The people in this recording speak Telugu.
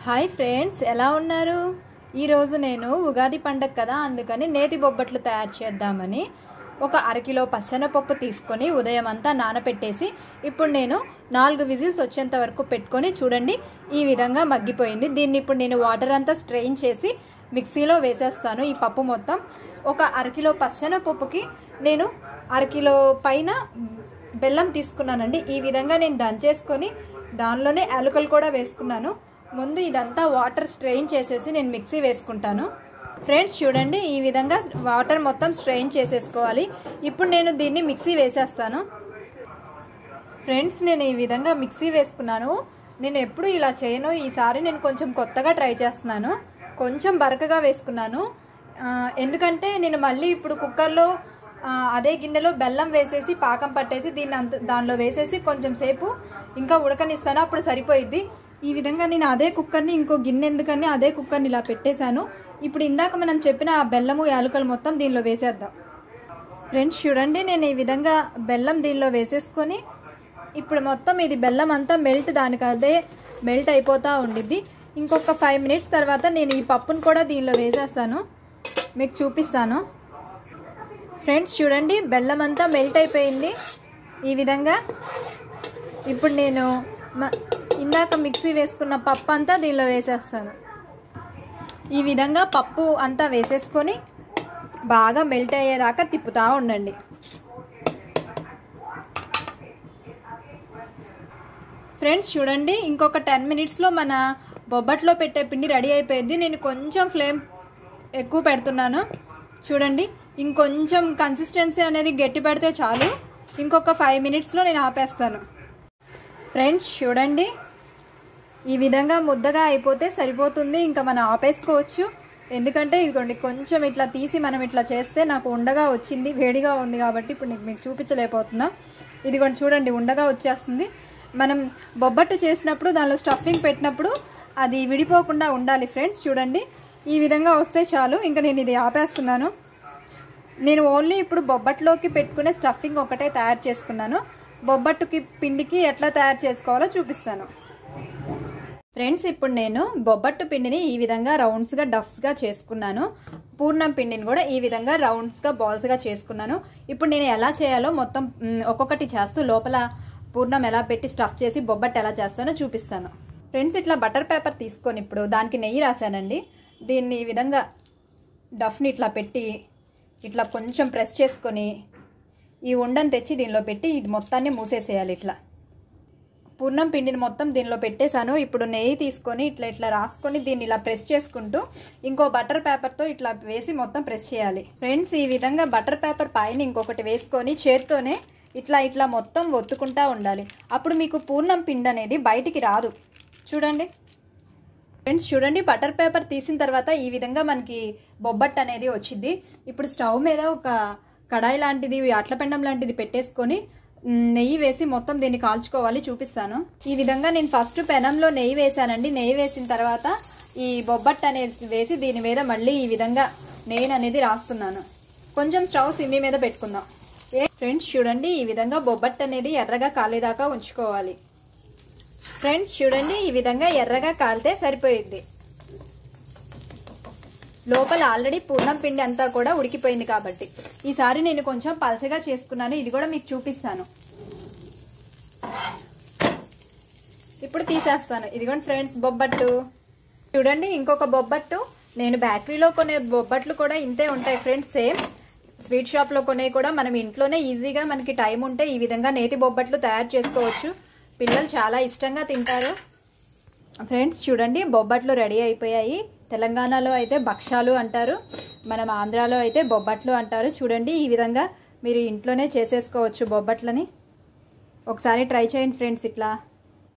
హాయ్ ఫ్రెండ్స్, ఎలా ఉన్నారు? ఈరోజు నేను ఉగాది పండగ కదా, అందుకని నేతి బొబ్బట్లు తయారు చేద్దామని ఒక అరకిలో పచ్చనపప్పు తీసుకొని ఉదయం అంతా నానపెట్టేసి ఇప్పుడు నేను 4 విజిల్స్ వచ్చేంత వరకు పెట్టుకొని చూడండి ఈ విధంగా మగ్గిపోయింది. దీన్ని ఇప్పుడు నేను వాటర్ అంతా స్ట్రెయిన్ చేసి మిక్సీలో వేసేస్తాను. ఈ పప్పు మొత్తం ఒక అరకిలో పచ్చనపప్పుకి నేను అరకిలో పైన బెల్లం తీసుకున్నానండి. ఈ విధంగా నేను దంచేసుకొని దానిలోనే యాలకులు కూడా వేసుకున్నాను. ముందు ఇదంతా వాటర్ స్ట్రెయిన్ చేసేసి నేను మిక్సీ వేసుకుంటాను. ఫ్రెండ్స్ చూడండి, ఈ విధంగా వాటర్ మొత్తం స్ట్రెయిన్ చేసేసుకోవాలి. ఇప్పుడు నేను దీన్ని మిక్సీ వేసేస్తాను. ఫ్రెండ్స్, నేను ఈ విధంగా మిక్సీ వేసుకున్నాను. నేను ఎప్పుడు ఇలా చేయను, ఈసారి నేను కొంచెం కొత్తగా ట్రై చేస్తున్నాను. కొంచెం బరకగా వేసుకున్నాను, ఎందుకంటే నేను మళ్ళీ ఇప్పుడు కుక్కర్లో అదే గిన్నెలో బెల్లం వేసేసి పాకం పట్టేసి దానిలో వేసేసి కొంచెం సేపు ఇంకా ఉడకనిస్తాను, అప్పుడు సరిపోయిద్ది. ఈ విధంగా నేను అదే కుక్కర్ని ఇంకో గిన్నె ఎందుకని అదే కుక్కర్ని ఇలా పెట్టేశాను. ఇప్పుడు ఇందాక మనం చెప్పిన ఆ బెల్లము యాలకులు మొత్తం దీనిలో వేసేద్దాం. ఫ్రెండ్స్ చూడండి, నేను ఈ విధంగా బెల్లం దీనిలో వేసేసుకొని ఇప్పుడు మొత్తం ఇది బెల్లం అంతా దానికి అదే మెల్ట్ అయిపోతూ ఉండిద్ది. ఇంకొక 5 మినిట్స్ తర్వాత నేను ఈ పప్పును కూడా దీనిలో వేసేస్తాను, మీకు చూపిస్తాను. ఫ్రెండ్స్ చూడండి, బెల్లం అంతా మెల్ట్ అయిపోయింది. ఈ విధంగా ఇప్పుడు నేను ఇందాక మిక్సీ వేసుకున్న పప్పు అంతా దీనిలో వేసేస్తాను. ఈ విధంగా పప్పు అంతా వేసేసుకొని బాగా మెల్ట్ అయ్యేదాకా తిప్పుతూ ఉండండి. ఫ్రెండ్స్ చూడండి, ఇంకొక 10 మినిట్స్లో మన బొబ్బట్లో పెట్టే పిండి రెడీ అయిపోయింది. నేను కొంచెం ఫ్లేమ్ ఎక్కువ పెడుతున్నాను. చూడండి, ఇంకొంచెం కన్సిస్టెన్సీ అనేది గట్టి పెడితే చాలు. ఇంకొక 5 మినిట్స్లో నేను ఆపేస్తాను. ఫ్రెండ్స్ చూడండి, ఈ విధంగా ముద్దగా అయిపోతే సరిపోతుంది, ఇంకా మనం ఆపేసుకోవచ్చు. ఎందుకంటే ఇదిగోండి, కొంచెం ఇట్లా తీసి మనం ఇట్లా చేస్తే నాకు ఉండగా వచ్చింది, వేడిగా ఉంది కాబట్టి ఇప్పుడు మీకు చూపించలేకపోతున్నా. ఇదిగోండి చూడండి, ఉండగా వచ్చేస్తుంది. మనం బొబ్బట్టు చేసినప్పుడు దానిలో స్టఫింగ్ పెట్టినప్పుడు అది విడిపోకుండా ఉండాలి. ఫ్రెండ్స్ చూడండి, ఈ విధంగా వస్తే చాలు. ఇంకా నేను ఇది ఆపేస్తున్నాను. నేను ఓన్లీ ఇప్పుడు బొబ్బట్లోకి పెట్టుకునే స్టఫింగ్ ఒకటే తయారు చేసుకున్నాను. బొబ్బట్టుకి పిండికి ఎట్లా తయారు చేసుకోవాలో చూపిస్తాను. ఫ్రెండ్స్ ఇప్పుడు నేను బొబ్బట్టు పిండిని ఈ విధంగా రౌండ్స్గా డఫ్స్గా చేసుకున్నాను. పూర్ణం పిండిని కూడా ఈ విధంగా రౌండ్స్గా బాల్స్గా చేసుకున్నాను. ఇప్పుడు నేను ఎలా చేయాలో మొత్తం ఒక్కొక్కటి చేస్తూ లోపల పూర్ణం ఎలా పెట్టి స్టఫ్ చేసి బొబ్బట్టు ఎలా చేస్తానో చూపిస్తాను. ఫ్రెండ్స్ ఇట్లా బటర్ పేపర్ తీసుకొని ఇప్పుడు దానికి నెయ్యి రాశానండి. దీన్ని ఈ విధంగా డఫ్ని ఇట్లా పెట్టి ఇట్లా కొంచెం ప్రెస్ చేసుకొని ఈ ఉండని తెచ్చి దీనిలో పెట్టి ఇది మొత్తాన్ని మూసేసేయాలి. ఇట్లా పూర్ణం పిండిని మొత్తం దీనిలో పెట్టేశాను. ఇప్పుడు నెయ్యి తీసుకొని ఇట్లా ఇట్లా రాసుకొని దీన్ని ఇలా ప్రెస్ చేసుకుంటూ ఇంకో బటర్ పేపర్తో ఇట్లా వేసి మొత్తం ప్రెస్ చేయాలి. ఫ్రెండ్స్ ఈ విధంగా బటర్ పేపర్ పైన ఇంకొకటి వేసుకొని చేత్తోనే ఇట్లా ఇట్లా మొత్తం ఒత్తుకుంటూ ఉండాలి. అప్పుడు మీకు పూర్ణం పిండి అనేది బయటికి రాదు. చూడండి ఫ్రెండ్స్ చూడండి, బటర్ పేపర్ తీసిన తర్వాత ఈ విధంగా మనకి బొబ్బట్టు అనేది వచ్చింది. ఇప్పుడు స్టవ్ మీద ఒక కడాయి లాంటిది, అట్ల పెండం లాంటిది పెట్టేసుకొని నెయ్యి వేసి మొత్తం దీన్ని కాల్చుకోవాలి. చూపిస్తాను. ఈ విధంగా నేను ఫస్ట్ పెనంలో నెయ్యి వేసానండి. నెయ్యి వేసిన తర్వాత ఈ బొబ్బట్టు అనేది వేసి దీని మీద మళ్ళీ ఈ విధంగా నెయ్యి అనేది రాస్తున్నాను. కొంచెం స్టవ్ సిమ్మి మీద పెట్టుకుందాం. ఫ్రెండ్స్ చూడండి, ఈ విధంగా బొబ్బట్టు అనేది ఎర్రగా కాలేదాకా ఉంచుకోవాలి. ఫ్రెండ్స్ చూడండి, ఈ విధంగా ఎర్రగా కాలితే సరిపోయింది. లోపల ఆల్రెడీ పూర్ణం పిండి అంతా కూడా ఉడికిపోయింది కాబట్టి ఈసారి నేను కొంచెం పలచగా చేసుకున్నాను. ఇది కూడా మీకు చూపిస్తాను. ఇప్పుడు తీసేస్తాను. ఇదిగోండి ఫ్రెండ్స్ బొబ్బట్టు. చూడండి ఇంకొక బొబ్బట్టు. నేను బేకరీలో కొనే బొబ్బట్లు కూడా ఇంతే ఉంటాయి ఫ్రెండ్స్. సేమ్ స్వీట్ షాప్లో కొనే కూడా మనం ఇంట్లోనే ఈజీగా మనకి టైం ఉంటే ఈ విధంగా నేతి బొబ్బట్లు తయారు చేసుకోవచ్చు. పిల్లలు చాలా ఇష్టంగా తింటారు. ఫ్రెండ్స్ చూడండి, బొబ్బట్లు రెడీ అయిపోయాయి. తెలంగాణలో అయితే భక్షాలు అంటారు, మనం ఆంధ్రాలో అయితే బొబ్బట్లు అంటారు. చూడండి, ఈ విధంగా మీరు ఇంట్లోనే చేసేసుకోవచ్చు బొబ్బట్లని. ఒకసారి ట్రై చేయండి ఫ్రెండ్స్ ఇట్లా.